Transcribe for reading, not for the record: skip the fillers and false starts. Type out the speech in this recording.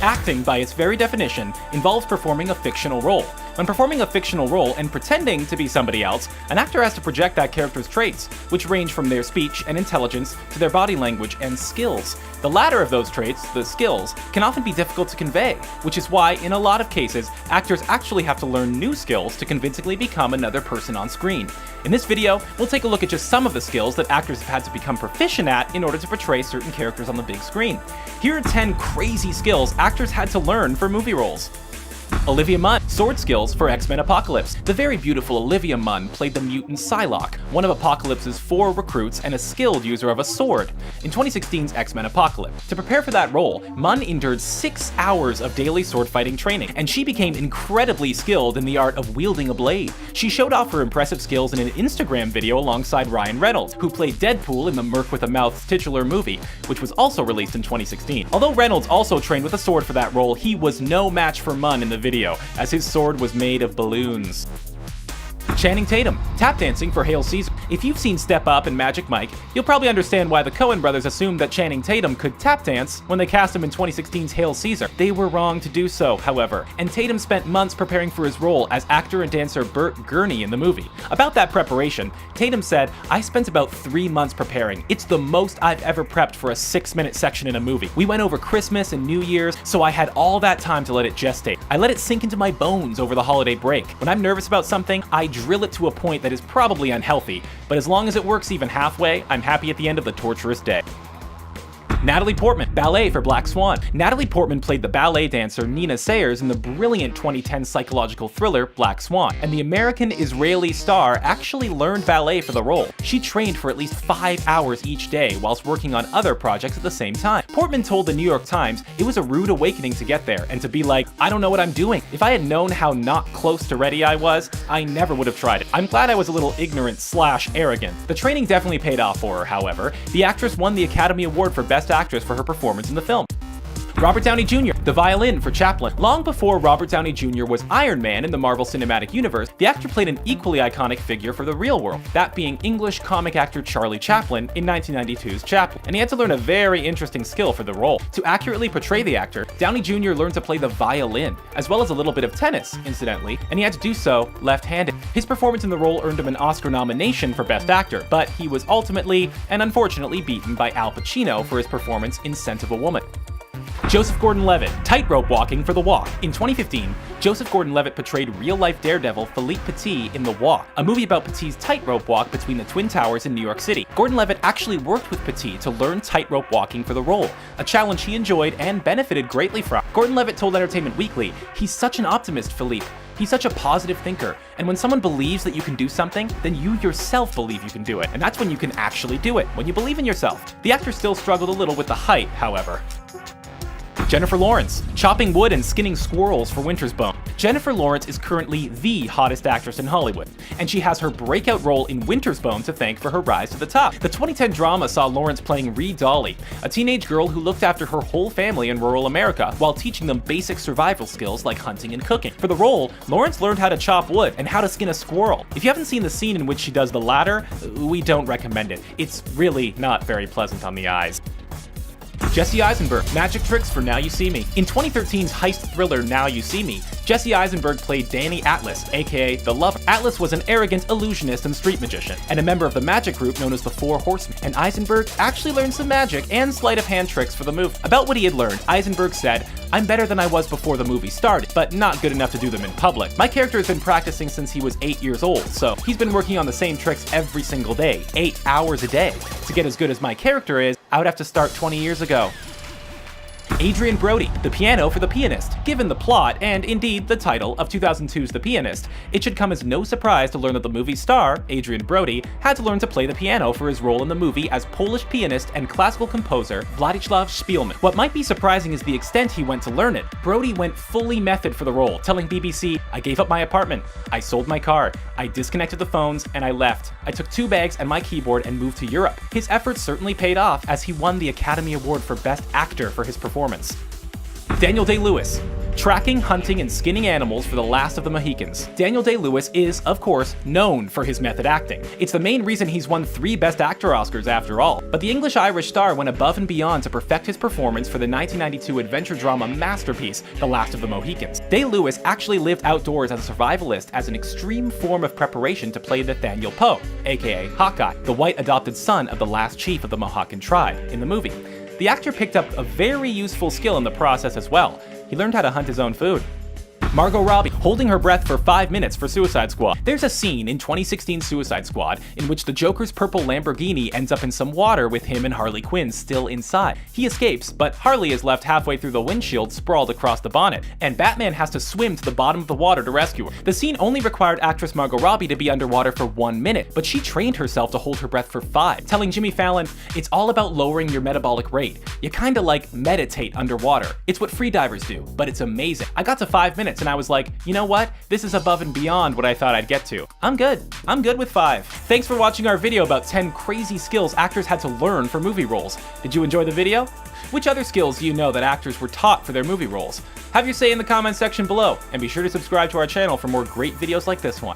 Acting, by its very definition, involves performing a fictional role. When performing a fictional role and pretending to be somebody else, an actor has to project that character's traits, which range from their speech and intelligence to their body language and skills. The latter of those traits, the skills, can often be difficult to convey, which is why, in a lot of cases, actors actually have to learn new skills to convincingly become another person on screen. In this video, we'll take a look at just some of the skills that actors have had to become proficient at in order to portray certain characters on the big screen. Here are 10 crazy skills actors had to learn for movie roles. Olivia Munn, sword skills for X-Men Apocalypse. The very beautiful Olivia Munn played the mutant Psylocke, one of Apocalypse's 4 recruits and a skilled user of a sword, in 2016's X-Men Apocalypse. To prepare for that role, Munn endured 6 hours of daily sword fighting training, and she became incredibly skilled in the art of wielding a blade. She showed off her impressive skills in an Instagram video alongside Ryan Reynolds, who played Deadpool in the Merc with a Mouth's titular movie, which was also released in 2016. Although Reynolds also trained with a sword for that role, he was no match for Munn in the video, as his sword was made of balloons. Channing Tatum, tap dancing for Hail Caesar. If you've seen Step Up and Magic Mike, you'll probably understand why the Coen brothers assumed that Channing Tatum could tap dance when they cast him in 2016's Hail Caesar. They were wrong to do so, however, and Tatum spent months preparing for his role as actor and dancer Bert Gurney in the movie. About that preparation, Tatum said, "I spent about 3 months preparing. It's the most I've ever prepped for a 6-minute section in a movie. We went over Christmas and New Year's, so I had all that time to let it gestate. I let it sink into my bones over the holiday break. When I'm nervous about something, I drill it to a point that is probably unhealthy, but as long as it works even halfway, I'm happy at the end of the torturous day." Natalie Portman, ballet for Black Swan. Natalie Portman played the ballet dancer Nina Sayers in the brilliant 2010 psychological thriller Black Swan, and the American-Israeli star actually learned ballet for the role. She trained for at least 5 hours each day whilst working on other projects at the same time. Portman told the New York Times it was a rude awakening to get there and to be like, "I don't know what I'm doing. If I had known how not close to ready I was, I never would have tried it. I'm glad I was a little ignorant/arrogant." The training definitely paid off for her, however. The actress won the Academy Award for Best Actress for her performance in the film. Robert Downey Jr., the Violin for Chaplin. Long before Robert Downey Jr. was Iron Man in the Marvel Cinematic Universe, the actor played an equally iconic figure for the real world, that being English comic actor Charlie Chaplin in 1992's Chaplin, and he had to learn a very interesting skill for the role. To accurately portray the actor, Downey Jr. learned to play the violin, as well as a little bit of tennis, incidentally, and he had to do so left-handed. His performance in the role earned him an Oscar nomination for Best Actor, but he was ultimately and unfortunately beaten by Al Pacino for his performance in Scent of a Woman. Joseph Gordon-Levitt, tightrope walking for The Walk. In 2015, Joseph Gordon-Levitt portrayed real-life daredevil Philippe Petit in The Walk, a movie about Petit's tightrope walk between the Twin Towers in New York City. Gordon-Levitt actually worked with Petit to learn tightrope walking for the role, a challenge he enjoyed and benefited greatly from. Gordon-Levitt told Entertainment Weekly, "He's such an optimist, Philippe. He's such a positive thinker, and when someone believes that you can do something, then you yourself believe you can do it, and that's when you can actually do it, when you believe in yourself." The actor still struggled a little with the height, however. Jennifer Lawrence, chopping wood and skinning squirrels for Winter's Bone. Jennifer Lawrence is currently the hottest actress in Hollywood, and she has her breakout role in Winter's Bone to thank for her rise to the top. The 2010 drama saw Lawrence playing Ree Dolly, a teenage girl who looked after her whole family in rural America while teaching them basic survival skills like hunting and cooking. For the role, Lawrence learned how to chop wood and how to skin a squirrel. If you haven't seen the scene in which she does the latter, we don't recommend it. It's really not very pleasant on the eyes. Jesse Eisenberg, magic tricks for Now You See Me. In 2013's heist thriller Now You See Me, Jesse Eisenberg played Danny Atlas, aka The Lover. Atlas was an arrogant illusionist and street magician, and a member of the magic group known as the Four Horsemen, and Eisenberg actually learned some magic and sleight of hand tricks for the movie. About what he had learned, Eisenberg said, "I'm better than I was before the movie started, but not good enough to do them in public. My character has been practicing since he was 8 years old, so he's been working on the same tricks every single day, 8 hours a day. To get as good as my character is, I would have to start 20 years ago." Adrien Brody, The Piano for the Pianist. Given the plot, and indeed the title, of 2002's The Pianist, it should come as no surprise to learn that the movie's star, Adrien Brody, had to learn to play the piano for his role in the movie as Polish pianist and classical composer Władysław Szpilman. What might be surprising is the extent he went to learn it. Brody went fully method for the role, telling BBC, "I gave up my apartment, I sold my car, I disconnected the phones, and I left. I took 2 bags and my keyboard and moved to Europe." His efforts certainly paid off, as he won the Academy Award for Best Actor for his performance. Daniel Day-Lewis, tracking, hunting, and skinning animals for the last of the Mohicans. Daniel Day-Lewis is, of course, known for his method acting. It's the main reason he's won 3 Best Actor Oscars after all. But the English-Irish star went above and beyond to perfect his performance for the 1992 adventure drama masterpiece, The Last of the Mohicans. Day-Lewis actually lived outdoors as a survivalist as an extreme form of preparation to play Nathaniel Poe, aka Hawkeye, the white adopted son of the last chief of the Mohawken tribe, in the movie. The actor picked up a very useful skill in the process as well. He learned how to hunt his own food. Margot Robbie holding her breath for 5 minutes for Suicide Squad. There's a scene in 2016 Suicide Squad in which the Joker's purple Lamborghini ends up in some water with him and Harley Quinn still inside. He escapes, but Harley is left halfway through the windshield sprawled across the bonnet, and Batman has to swim to the bottom of the water to rescue her. The scene only required actress Margot Robbie to be underwater for 1 minute, but she trained herself to hold her breath for 5, telling Jimmy Fallon, "It's all about lowering your metabolic rate. You kinda like meditate underwater. It's what freedivers do, but it's amazing." I got to 5 minutes and I was like, you know what? This is above and beyond what I thought I'd get to. I'm good with 5. Thanks for watching our video about 10 crazy skills actors had to learn for movie roles. Did you enjoy the video? Which other skills do you know that actors were taught for their movie roles? Have your say in the comments section below, and be sure to subscribe to our channel for more great videos like this one.